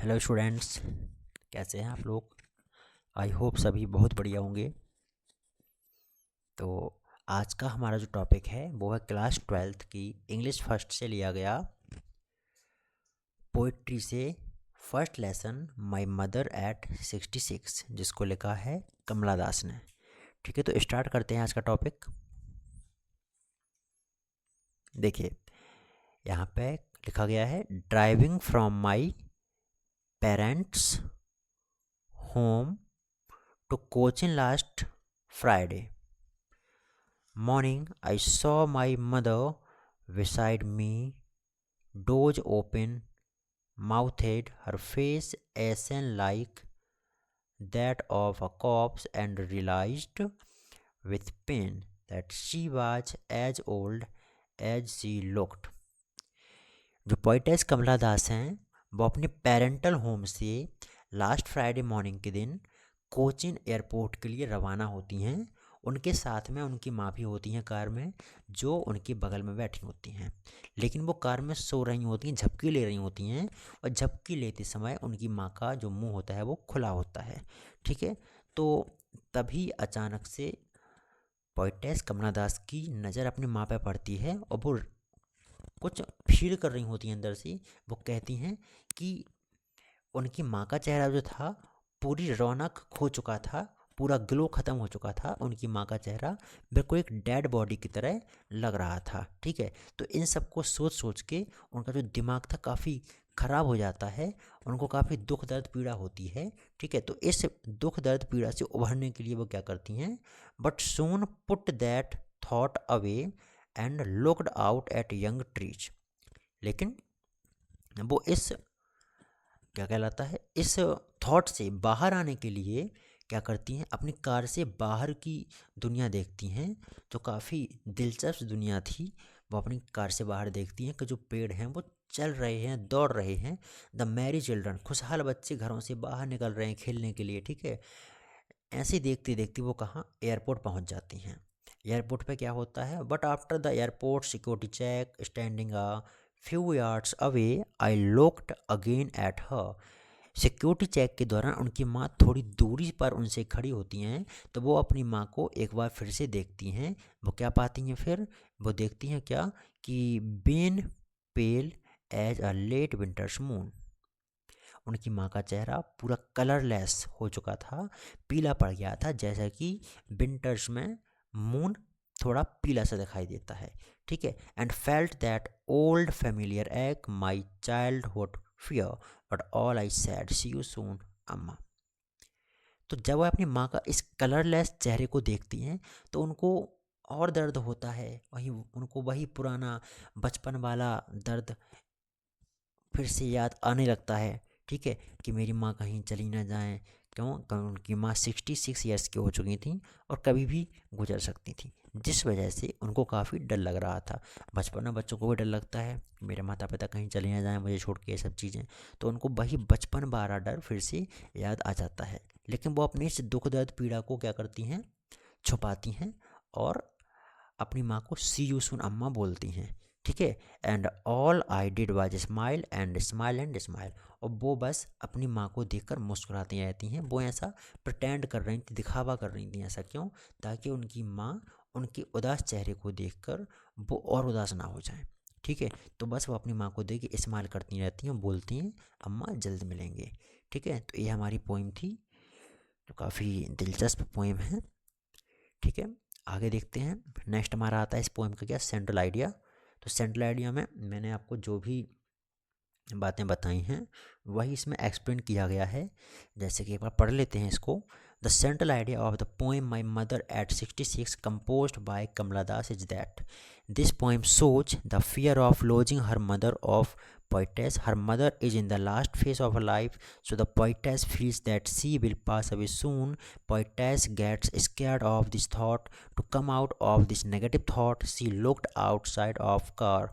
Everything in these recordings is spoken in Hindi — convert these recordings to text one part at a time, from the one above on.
हेलो स्टूडेंट्स, कैसे हैं आप लोग। आई होप सभी बहुत बढ़िया होंगे। तो आज का हमारा जो टॉपिक है वो है क्लास 12th की इंग्लिश फर्स्ट से लिया गया पोइट्री से first lesson my mother at 66, जिसको लिखा है कमला दास ने। ठीक है, तो स्टार्ट करते हैं आज का टॉपिक। देखिए, यहाँ पे लिखा गया है driving from my parents home to Cochin last Friday morning. I saw my mother beside me, doors open, mouthed, her face ashen like that of a corpse, and realized with pain that she was as old as she looked. जो पोइटेस कमला दास हैं वो अपने पेरेंटल होम से लास्ट फ्राइडे मॉर्निंग के दिन कोचिन एयरपोर्ट के लिए रवाना होती हैं। उनके साथ में उनकी माँ भी होती हैं कार में, जो उनके बगल में बैठी होती हैं। लेकिन वो कार में सो रही होती हैं, झपकी ले रही होती हैं, और झपकी लेते समय उनकी माँ का जो मुंह होता है वो खुला होता है। ठीक है, तो तभी अचानक से पोइटेस कमला दास की नज़र अपनी माँ पर पड़ती है और वो कुछ फील कर रही होती हैं अंदर से। वो कहती हैं कि उनकी माँ का चेहरा जो था पूरी रौनक खो चुका था, पूरा ग्लो ख़त्म हो चुका था। उनकी माँ का चेहरा बिल्कुल एक डेड बॉडी की तरह लग रहा था। ठीक है, तो इन सब को सोच सोच के उनका जो दिमाग था काफ़ी ख़राब हो जाता है, उनको काफ़ी दुख दर्द पीड़ा होती है। ठीक है, तो इस दुख दर्द पीड़ा से उभरने के लिए वो क्या करती हैं, but soon put that thought away and looked out at young trees. लेकिन वो इस क्या कहलाता है, इस थॉट से बाहर आने के लिए क्या करती हैं, अपनी कार से बाहर की दुनिया देखती हैं, जो काफ़ी दिलचस्प दुनिया थी। वो अपनी कार से बाहर देखती हैं कि जो पेड़ हैं वो चल रहे हैं, दौड़ रहे हैं। द मैरी चिल्ड्रन, खुशहाल बच्चे घरों से बाहर निकल रहे हैं खेलने के लिए। ठीक है, ऐसे देखते देखते वो कहाँ, एयरपोर्ट पहुँच जाती हैं। एयरपोर्ट पे क्या होता है, but after the airport security check standing a few yards away I looked again at her. Security check के दौरान उनकी माँ थोड़ी दूरी पर उनसे खड़ी होती हैं, तो वो अपनी माँ को एक बार फिर से देखती हैं। वो क्या पाती हैं फिर, वो देखती हैं क्या कि been pale as a late winter's moon. उनकी माँ का चेहरा पूरा कलरलेस हो चुका था, पीला पड़ गया था, जैसा कि विंटर्स में मून थोड़ा पीला सा दिखाई देता है। ठीक है, and felt that old familiar ache my childhood fear but all I said see you soon Amma. तो जब वह अपनी माँ का इस कलरलेस चेहरे को देखती हैं तो उनको और दर्द होता है, वही उनको वही पुराना बचपन वाला दर्द फिर से याद आने लगता है। ठीक है, कि मेरी माँ कहीं चली ना जाएं, क्यों, उनकी माँ 66 ईयर्स की हो चुकी थी और कभी भी गुजर सकती थी, जिस वजह से उनको काफ़ी डर लग रहा था। बचपन में बच्चों को भी डर लगता है, मेरे माता पिता कहीं चले ना जाएं मुझे छोड़ के, ये सब चीज़ें। तो उनको वही बचपन वाला डर फिर से याद आ जाता है। लेकिन वो अपनी इस दुख दर्द पीड़ा को क्या करती हैं, छुपाती हैं, और अपनी माँ को सी यू सून अम्मा बोलती हैं। ठीक है, and all I did was smile and smile and smile. और वो बस अपनी माँ को देखकर मुस्कुराती रहती हैं। वो ऐसा प्रटेंड कर रही थी, दिखावा कर रही थी। ऐसा क्यों, ताकि उनकी माँ उनके उदास चेहरे को देखकर वो और उदास ना हो जाए। ठीक है, तो बस वो अपनी माँ को देख के स्माइल करती रहती हैं, बोलती हैं अम्मा जल्द मिलेंगे। ठीक है, तो ये हमारी पोइम थी, जो काफ़ी दिलचस्प पोइम है। ठीक है, आगे देखते हैं। नेक्स्ट हमारा आता है इस पोएम का क्या, सेंट्रल आइडिया। तो सेंट्रल आइडिया में मैंने आपको जो भी बातें बताई हैं वही इसमें एक्सप्लेन किया गया है। जैसे कि एक बार पढ़ लेते हैं इसको। The central idea of the poem my mother at 66 composed by Kamala Das is that this poem shows the fear of losing her mother of poetess. Her mother is in the last phase of her life, so the poetess feels that she will pass away soon. Poetess gets scared of this thought. To come out of this negative thought, she looked outside of car.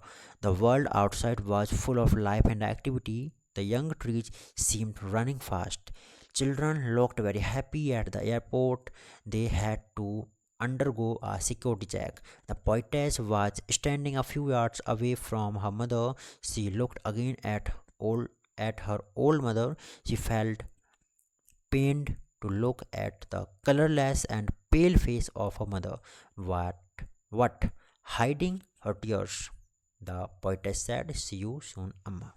The world outside was full of life and activity. The young trees seemed running fast. Children looked very happy at the airport. They had to undergo a security check. The poetess was standing a few yards away from her mother. She looked again at old at her old mother, she felt pained to look at the colorless and pale face of her mother. What? Hiding her tears. The poetess said, "See you soon, अम्मा."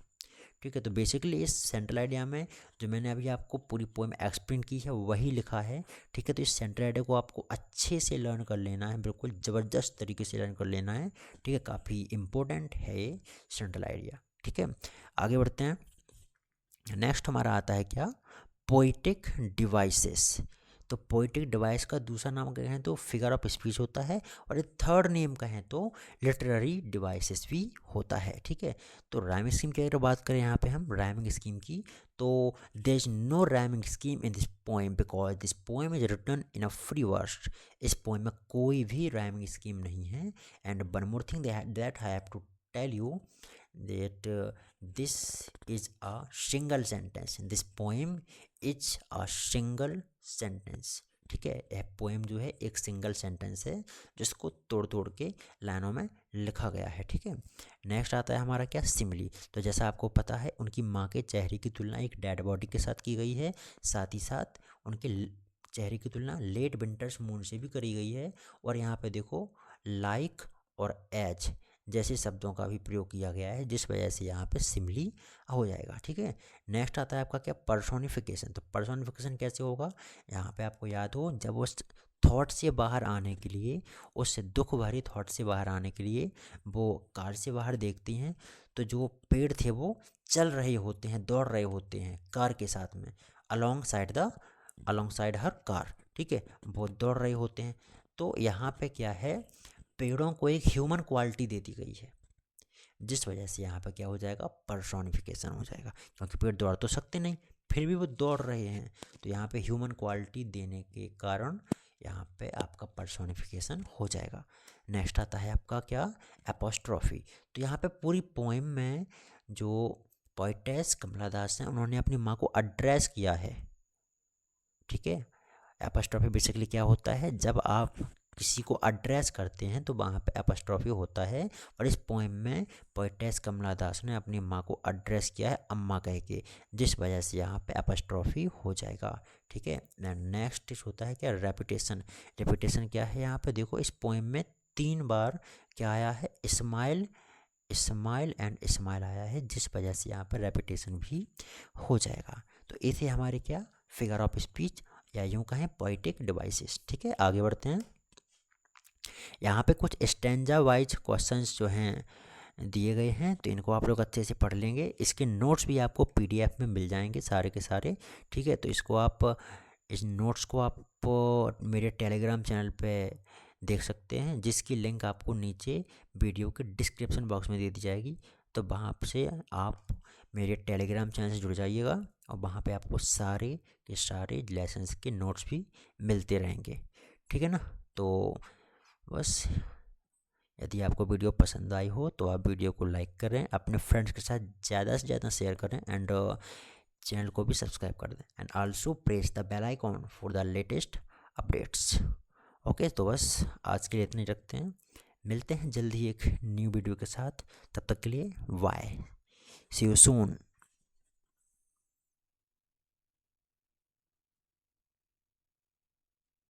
ठीक है, तो बेसिकली इस सेंट्रल आइडिया में जो मैंने अभी आपको पूरी पोएम एक्सप्लेन की है वही लिखा है। ठीक है, तो इस सेंट्रल आइडिया को आपको अच्छे से लर्न कर लेना है, बिल्कुल ज़बरदस्त तरीके से लर्न कर लेना है। ठीक है, काफ़ी इम्पोर्टेंट है ये सेंट्रल आइडिया। ठीक है, आगे बढ़ते हैं। नेक्स्ट हमारा आता है क्या, पोइटिक डिवाइसेस। तो पोइटिक डिवाइस का दूसरा नाम कहें तो फिगर ऑफ स्पीच होता है, और थर्ड नेम कहें तो लिटरेरी डिवाइसेस भी होता है। ठीक है, तो राइमिंग स्कीम की अगर बात करें यहाँ पे हम राइमिंग स्कीम की, तो there is no rhyming scheme in this poem because this poem is written in a free verse. इस पोएम में कोई भी राइमिंग स्कीम नहीं है। And one more thing that I have to tell you that this is a single sentence. This poem is a single sentence. ठीक है, यह पोएम जो है एक सिंगल सेंटेंस है जिसको तोड़ तोड़ के लाइनों में लिखा गया है। ठीक है, नेक्स्ट आता है हमारा क्या, सिमिली। तो जैसा आपको पता है उनकी माँ के चेहरे की तुलना एक डेड बॉडी के साथ की गई है, साथ ही साथ उनके चेहरे की तुलना लेट विंटर्स मून से भी करी गई है। और यहाँ पे देखो लाइक और एज जैसे शब्दों का भी प्रयोग किया गया है, जिस वजह से यहाँ पे सिमिली हो जाएगा। ठीक है, नेक्स्ट आता है आपका क्या, पर्सोनिफिकेशन। तो पर्सोनिफिकेशन कैसे होगा, यहाँ पे आपको याद हो जब उस थॉट से बाहर आने के लिए, उस दुख भरी थॉट से बाहर आने के लिए वो कार से बाहर देखती हैं, तो जो पेड़ थे वो चल रहे होते हैं, दौड़ रहे होते हैं कार के साथ में, अलॉन्ग साइड हर कार। ठीक है, वो दौड़ रहे होते हैं। तो यहाँ पे क्या है, पेड़ों को एक ह्यूमन क्वालिटी दे दी गई है, जिस वजह से यहाँ पर क्या हो जाएगा, पर्सोनिफिकेशन हो जाएगा। क्योंकि पेड़ दौड़ तो सकते नहीं, फिर भी वो दौड़ रहे हैं, तो यहाँ पे ह्यूमन क्वालिटी देने के कारण यहाँ पे आपका पर्सोनिफिकेशन हो जाएगा। नेक्स्ट आता है आपका क्या, एपोस्ट्रॉफी। तो यहाँ पे पूरी पोएम में जो पोएटेस कमला दास हैं उन्होंने अपनी माँ को एड्रेस किया है। ठीक है, एपोस्ट्रॉफी बेसिकली क्या होता है, जब आप किसी को एड्रेस करते हैं तो वहाँ पे एपोस्ट्रॉफी होता है। और इस पोएम में पोएटेस कमला दास ने अपनी माँ को एड्रेस किया है अम्मा कह के, जिस वजह से यहाँ पे एपोस्ट्रॉफी हो जाएगा। ठीक है, नेक्स्ट होता है क्या, रेपिटेशन। रेपिटेशन क्या है, यहाँ पे देखो इस पोएम में 3 बार क्या आया है, स्माइल एंड स्माइल आया है, जिस वजह से यहाँ पर रेपिटेशन भी हो जाएगा। तो ये थे हमारे क्या, फिगर ऑफ स्पीच या यूँ कहें पोइटिक डिवाइसेस। ठीक है, आगे बढ़ते हैं। यहाँ पे कुछ स्टैंजा वाइज क्वेश्चंस जो हैं दिए गए हैं, तो इनको आप लोग अच्छे से पढ़ लेंगे। इसके नोट्स भी आपको पीडीएफ में मिल जाएंगे सारे के सारे। ठीक है, तो इस नोट्स को आप मेरे टेलीग्राम चैनल पे देख सकते हैं, जिसकी लिंक आपको नीचे वीडियो के डिस्क्रिप्शन बॉक्स में दे दी जाएगी। तो वहाँ से आप मेरे टेलीग्राम चैनल से जुड़ जाइएगा, और वहाँ पे आपको सारे के सारे लेसन्स के नोट्स भी मिलते रहेंगे। ठीक है ना, तो बस यदि आपको वीडियो पसंद आई हो तो आप वीडियो को लाइक करें, अपने फ्रेंड्स के साथ ज़्यादा से ज़्यादा शेयर करें, एंड चैनल को भी सब्सक्राइब कर दें, and also press the bell icon for the latest updates. Okay, तो बस आज के लिए इतने रखते हैं, मिलते हैं जल्दी एक न्यू वीडियो के साथ। तब तक के लिए बाय, सी यू सून।